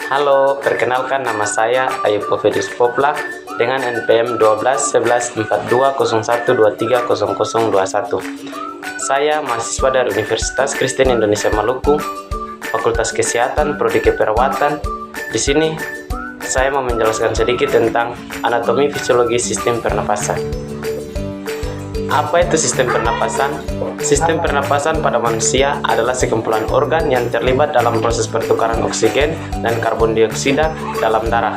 Halo, perkenalkan nama saya Ayub Pofedus Popla dengan NPM 12 11 42 01 23 0021. Saya mahasiswa dari Universitas Kristen Indonesia Maluku, Fakultas Kesehatan, Prodi Keperawatan. Di sini saya mau menjelaskan sedikit tentang anatomi fisiologi sistem pernapasan. Apa itu sistem pernapasan? Sistem pernapasan pada manusia adalah sekumpulan organ yang terlibat dalam proses pertukaran oksigen dan karbon dioksida dalam darah.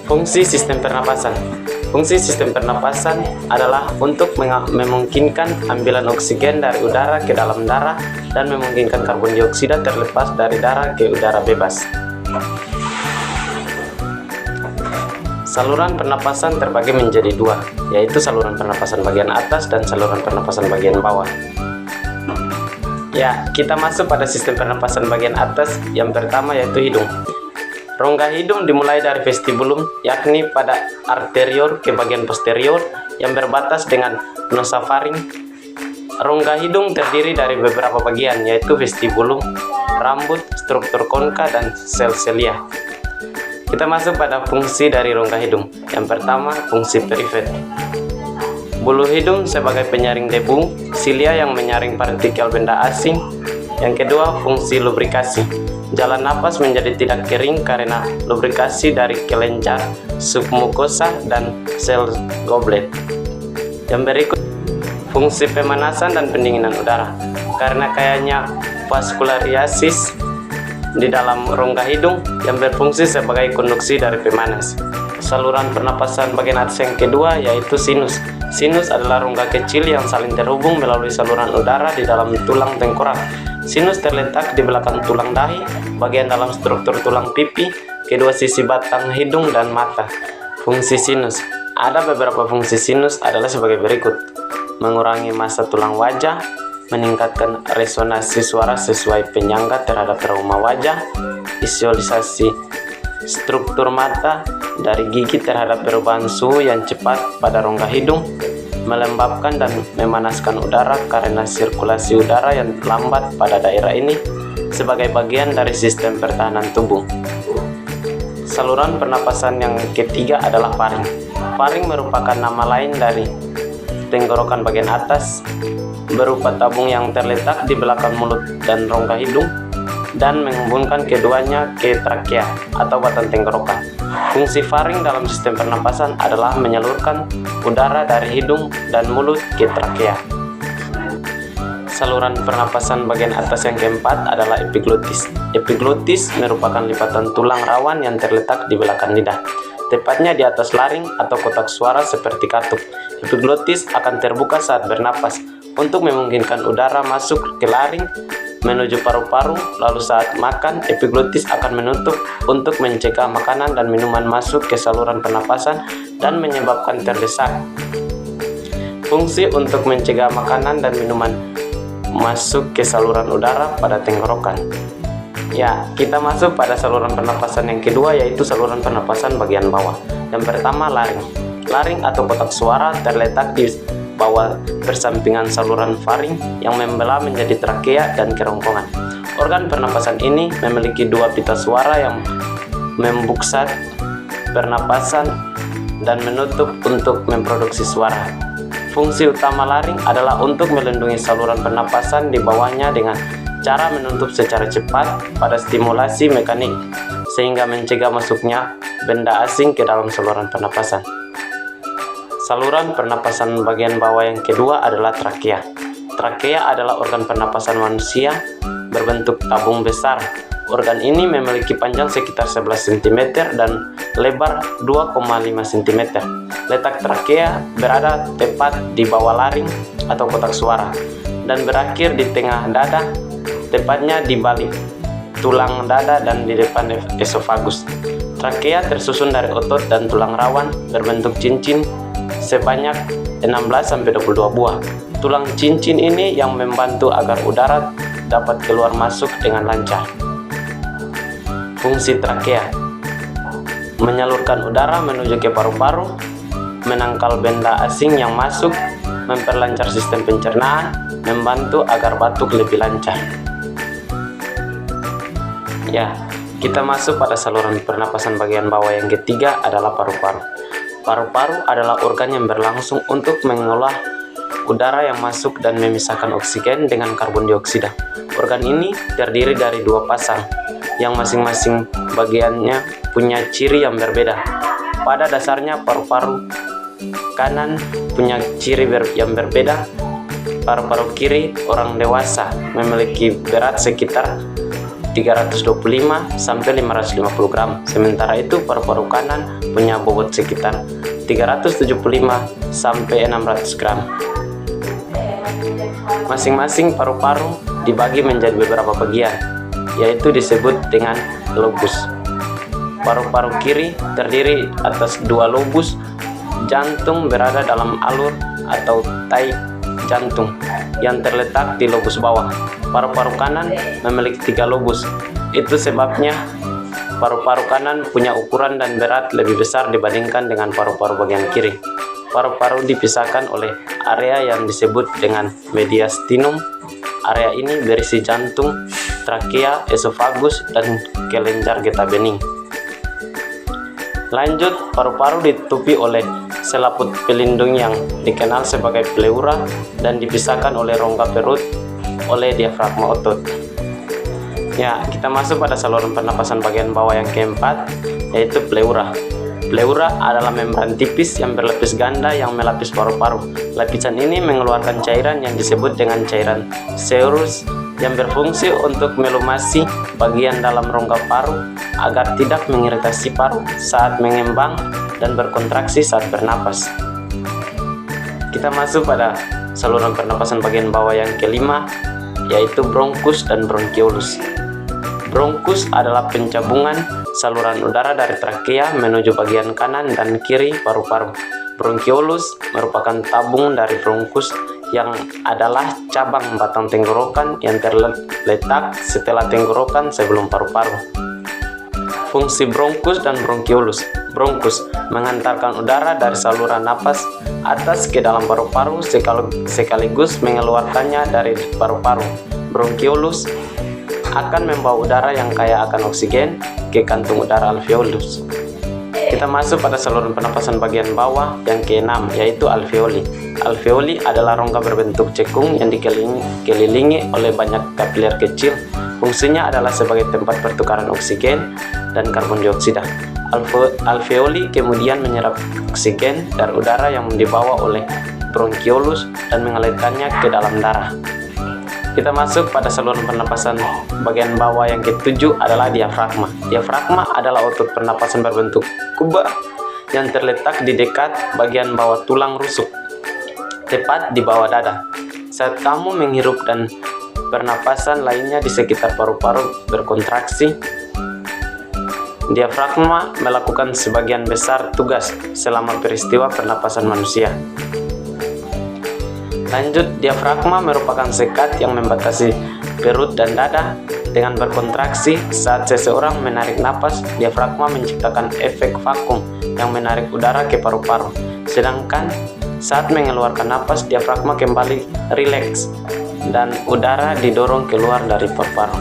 Fungsi sistem pernapasan. Fungsi sistem pernapasan adalah untuk memungkinkan ambilan oksigen dari udara ke dalam darah dan memungkinkan karbon dioksida terlepas dari darah ke udara bebas. Saluran pernapasan terbagi menjadi dua, yaitu saluran pernapasan bagian atas dan saluran pernapasan bagian bawah. Ya, kita masuk pada sistem pernapasan bagian atas. Yang pertama yaitu hidung. Rongga hidung dimulai dari vestibulum, yakni pada arterior ke bagian posterior yang berbatas dengan nosofaring. Rongga hidung terdiri dari beberapa bagian, yaitu vestibulum, rambut, struktur konka, dan sel selia. Kita masuk pada fungsi dari rongga hidung. Yang pertama, fungsi perifer. Bulu hidung sebagai penyaring debu, silia yang menyaring partikel benda asing. Yang kedua, fungsi lubrikasi. Jalan napas menjadi tidak kering karena lubrikasi dari kelenjar, submukosa, dan sel goblet. Yang berikut, fungsi pemanasan dan pendinginan udara. Karena kayaknya vaskulariasis di dalam rongga hidung yang berfungsi sebagai konduksi dari pemanas. Saluran pernapasan bagian atas yang kedua yaitu sinus. Sinus adalah rongga kecil yang saling terhubung melalui saluran udara di dalam tulang tengkorak. Sinus terletak di belakang tulang dahi, bagian dalam struktur tulang pipi, kedua sisi batang hidung dan mata. Fungsi sinus. Ada beberapa fungsi sinus adalah sebagai berikut: mengurangi massa tulang wajah, meningkatkan resonansi suara sesuai penyangga terhadap trauma wajah, visualisasi struktur mata dari gigi terhadap perubahan suhu yang cepat pada rongga hidung, melembabkan dan memanaskan udara karena sirkulasi udara yang lambat pada daerah ini sebagai bagian dari sistem pertahanan tubuh. Saluran pernapasan yang ketiga adalah faring. Faring merupakan nama lain dari tenggorokan bagian atas, berupa tabung yang terletak di belakang mulut dan rongga hidung dan menghubungkan keduanya ke trakea atau batang tenggorokan. Fungsi faring dalam sistem pernapasan adalah menyalurkan udara dari hidung dan mulut ke trakea. Saluran pernapasan bagian atas yang keempat adalah epiglotis. Epiglotis merupakan lipatan tulang rawan yang terletak di belakang lidah, tepatnya di atas laring atau kotak suara seperti katup. Epiglotis akan terbuka saat bernapas untuk memungkinkan udara masuk ke laring menuju paru-paru, lalu saat makan, epiglotis akan menutup untuk mencegah makanan dan minuman masuk ke saluran pernapasan dan menyebabkan terdesak. Fungsi untuk mencegah makanan dan minuman masuk ke saluran udara pada tenggorokan. Ya, kita masuk pada saluran pernapasan yang kedua, yaitu saluran pernapasan bagian bawah. Yang pertama, laring. Laring atau kotak suara terletak di bawah persampingan saluran faring yang membelah menjadi trakea dan kerongkongan. Organ pernapasan ini memiliki dua pita suara yang membuksat pernapasan dan menutup untuk memproduksi suara. Fungsi utama laring adalah untuk melindungi saluran pernapasan di bawahnya dengan cara menutup secara cepat pada stimulasi mekanik sehingga mencegah masuknya benda asing ke dalam saluran pernapasan. Saluran pernapasan bagian bawah yang kedua adalah trakea. Trakea adalah organ pernapasan manusia berbentuk tabung besar. Organ ini memiliki panjang sekitar 11 cm dan lebar 2,5 cm. Letak trakea berada tepat di bawah laring atau kotak suara dan berakhir di tengah dada, tepatnya di balik tulang dada dan di depan esofagus. Trakea tersusun dari otot dan tulang rawan berbentuk cincin sebanyak 16-22 buah. Tulang cincin ini yang membantu agar udara dapat keluar masuk dengan lancar. Fungsi trakea: menyalurkan udara menuju ke paru-paru, menangkal benda asing yang masuk, memperlancar sistem pencernaan, membantu agar batuk lebih lancar. Ya, Kita masuk pada saluran pernapasan bagian bawah yang ketiga adalah paru-paru. Paru-paru adalah organ yang berlangsung untuk mengolah udara yang masuk dan memisahkan oksigen dengan karbon dioksida. Organ ini terdiri dari dua pasang, yang masing-masing bagiannya punya ciri yang berbeda. Pada dasarnya paru-paru kanan punya ciri yang berbeda. Paru-paru kiri orang dewasa memiliki berat sekitar 325 sampai 550 gram. Sementara itu paru-paru kanan punya bobot sekitar 375 sampai 600 gram. Masing-masing paru-paru dibagi menjadi beberapa bagian, yaitu disebut dengan lobus. Paru-paru kiri terdiri atas dua lobus. Jantung berada dalam alur atau tai jantung yang terletak di lobus bawah. Paru-paru kanan memiliki 3 lobus. Itu sebabnya paru-paru kanan punya ukuran dan berat lebih besar dibandingkan dengan paru-paru bagian kiri. Paru-paru dipisahkan oleh area yang disebut dengan mediastinum. Area ini berisi jantung, trakea, esofagus, dan kelenjar getah bening. Lanjut, paru-paru ditutupi oleh selaput pelindung yang dikenal sebagai pleura dan dipisahkan oleh rongga perut oleh diafragma otot. Ya, kita masuk pada saluran pernapasan bagian bawah yang keempat, yaitu pleura. Pleura adalah membran tipis yang berlapis ganda yang melapis paru-paru. Lapisan ini mengeluarkan cairan yang disebut dengan cairan serus yang berfungsi untuk melumasi bagian dalam rongga paru agar tidak mengiritasi paru saat mengembang dan berkontraksi saat bernapas. Kita masuk pada saluran pernapasan bagian bawah yang kelima, yaitu bronkus dan bronkiolus. Bronkus adalah pencabungan saluran udara dari trakea menuju bagian kanan dan kiri paru-paru. Bronkiolus merupakan tabung dari bronkus yang adalah cabang batang tenggorokan yang terletak setelah tenggorokan sebelum paru-paru. Fungsi bronkus dan bronkiolus. Bronkus mengantarkan udara dari saluran napas atas ke dalam paru-paru sekaligus mengeluarkannya dari paru-paru. Bronkiolus akan membawa udara yang kaya akan oksigen ke kantung udara alveolus. Kita masuk pada saluran pernapasan bagian bawah yang keenam, yaitu alveoli. Alveoli adalah rongga berbentuk cekung yang dikelilingi oleh banyak kapiler kecil. Fungsinya adalah sebagai tempat pertukaran oksigen dan karbon dioksida. Alveoli kemudian menyerap oksigen dari udara yang dibawa oleh bronkiolus dan mengalirkannya ke dalam darah. Kita masuk pada saluran pernapasan bagian bawah yang ketujuh adalah diafragma. Diafragma adalah otot pernapasan berbentuk kubah yang terletak di dekat bagian bawah tulang rusuk, tepat di bawah dada. Saat kamu menghirup dan pernapasan lainnya di sekitar paru-paru berkontraksi, diafragma melakukan sebagian besar tugas selama peristiwa pernapasan manusia. Lanjut, diafragma merupakan sekat yang membatasi perut dan dada. Dengan berkontraksi saat seseorang menarik napas, diafragma menciptakan efek vakum yang menarik udara ke paru-paru. Sedangkan saat mengeluarkan napas, diafragma kembali rileks dan udara didorong keluar dari paru-paru.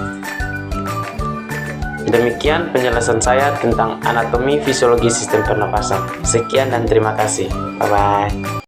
Demikian penjelasan saya tentang anatomi fisiologi sistem pernapasan. Sekian dan terima kasih. Bye-bye.